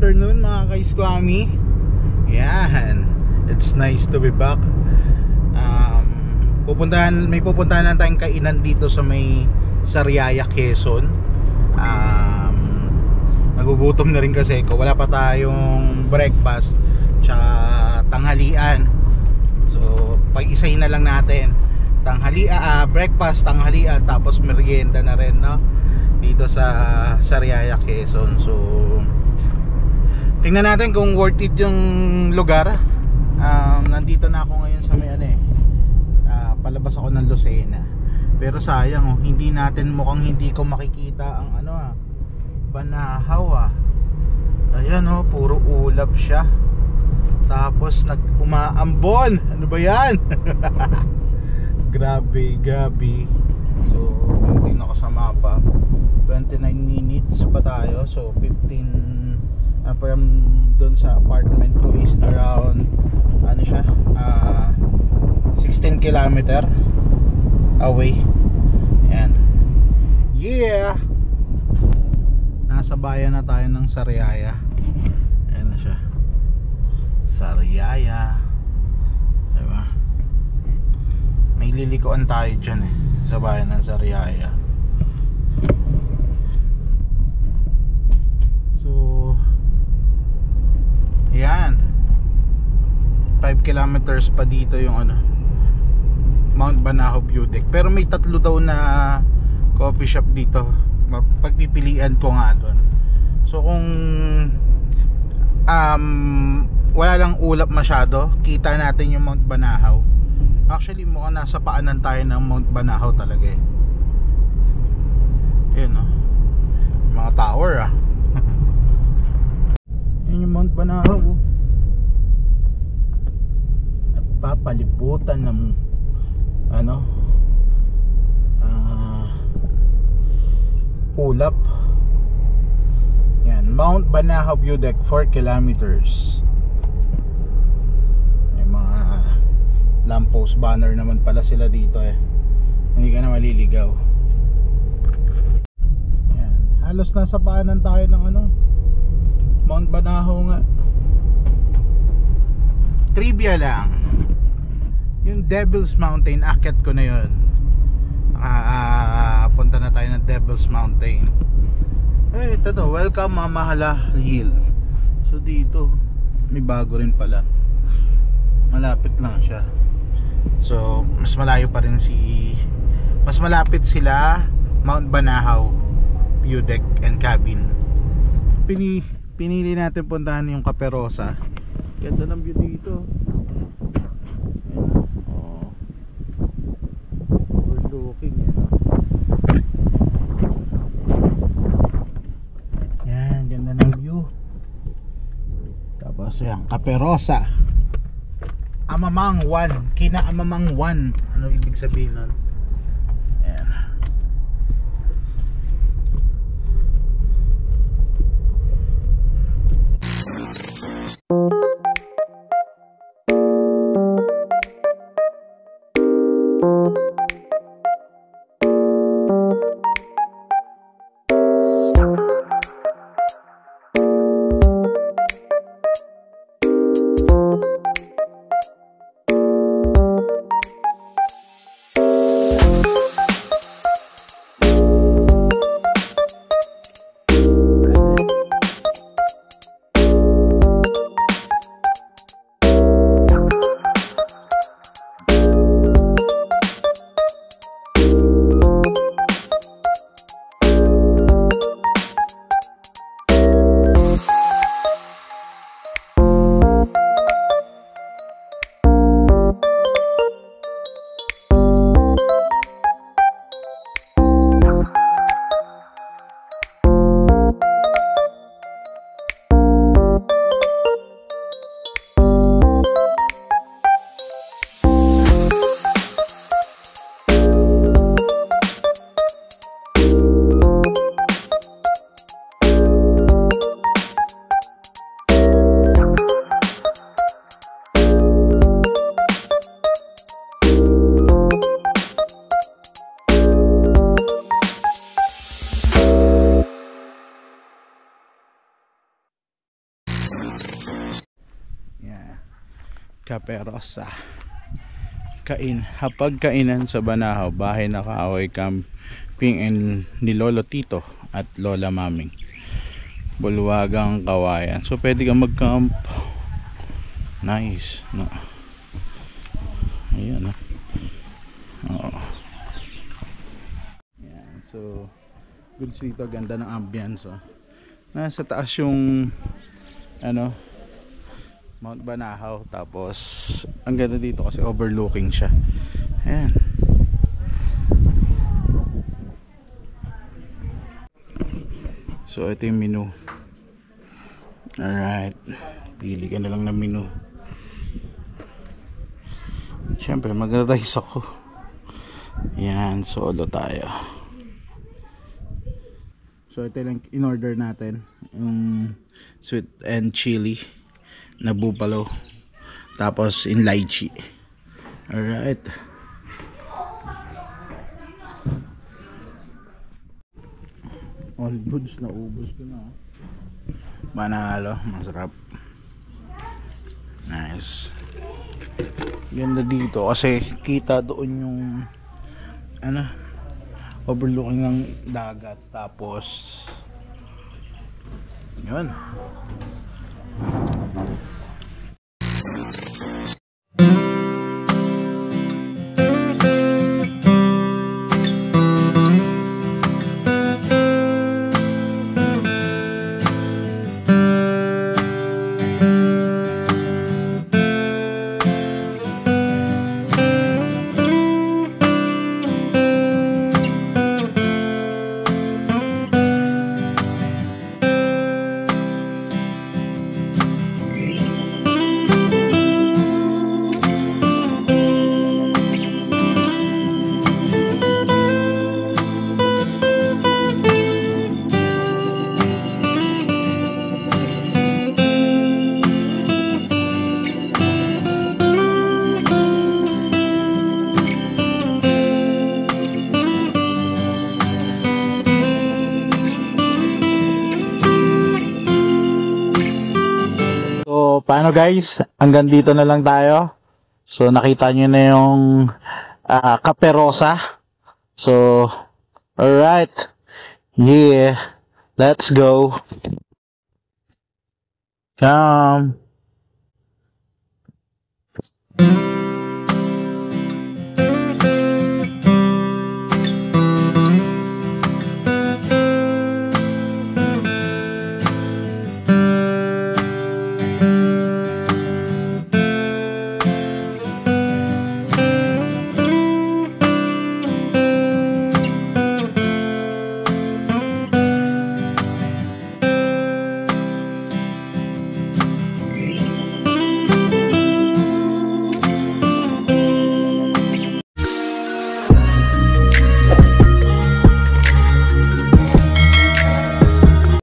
afternoon mga ka-Squammy. Yan, it's nice to be back. May pupuntahan lang tayong kainan dito sa may Sariaya, Quezon. Nagugutom na rin kasi ko, wala pa tayong breakfast tsaka tanghalian. So pag-isahin na lang natin breakfast, tanghalian, tapos merienda na rin, no? Dito sa Sariaya, Quezon. So tingnan natin kung worth it yung lugar. Nandito na ako ngayon sa may palabas ako ng Lucena. Pero sayang, mukhang hindi ko makikita ang Banahaw. Ayan, puro ulap siya. Tapos umaambon. Ano ba yan? Grabe. So tingnan ko sa mapa, 29 minutes pa tayo. So 15 from doon sa apartment ko is around 16 kilometer away. Ayan. Yeah, nasa bayan na tayo ng Sariaya. Ayan na siya, Sariaya, diba? May lilikuan tayo dyan sa bayan ng Sariaya. So yan, 5 kilometers pa dito yung Mount Banahaw View Deck. Pero may 3 daw na coffee shop dito. Pagpipilian ko nga doon. So kung wala lang ulap masyado, kita natin yung Mount Banahaw. Actually mukhang nasa paanan tayo ng Mount Banahaw talaga Yun, mga tower Yun yung Mount Banahaw. Napapalibutan ng ulap. Yan, Mount Banahaw View Deck, 4 kilometers. May mga lamppost banner naman pala sila dito hindi ka na maliligaw. Yan, halos nasa paanan tayo ng Mount Banahaw nga. Trivia lang, yung Devil's Mountain, akyat ko na yun. Punta na tayo ng Devil's Mountain. Ito to, welcome Mamahala Hill. So dito may bago rin pala, malapit lang siya. So mas malapit sila Mount Banahaw View Deck and Cabin. Pinili natin puntahan yung Caperosa. Ganda ng view dito. Overlooking yan, ganda ng view. Tapos yan, Caperosa, Amamang 1, kina Amamang 1. Ano ibig sabihin nun? Yan. Caperosa. Hapagkainan sa Banahaw, bahay na kaaway camping ni Lolo Tito at Lola Maming. Bulwagang Kawayan. So pwede kang mag-camp. Nice, no? Ayan, no? Oo. Ayan, so good dito, ganda ng ambience, oh. Nasa taas yung ano, Mount Banahaw, tapos ang ganda dito kasi overlooking siya. Ayan. So ito yung menu. Alright, pili ka na lang ng menu. Siyempre mag-rice ako. Ayan, solo tayo. So ito lang in order natin, yung sweet and chili na buffalo, tapos in lychee. Alright. All goods na ubos ko na. Manalo, masarap. Nice. Ganda dito kasi kita doon yung ano, overlooking ng dagat, tapos yun. Paano guys, hanggang dito na lang tayo. So nakita nyo na yung Caperosa. So alright, yeah, let's go. Come.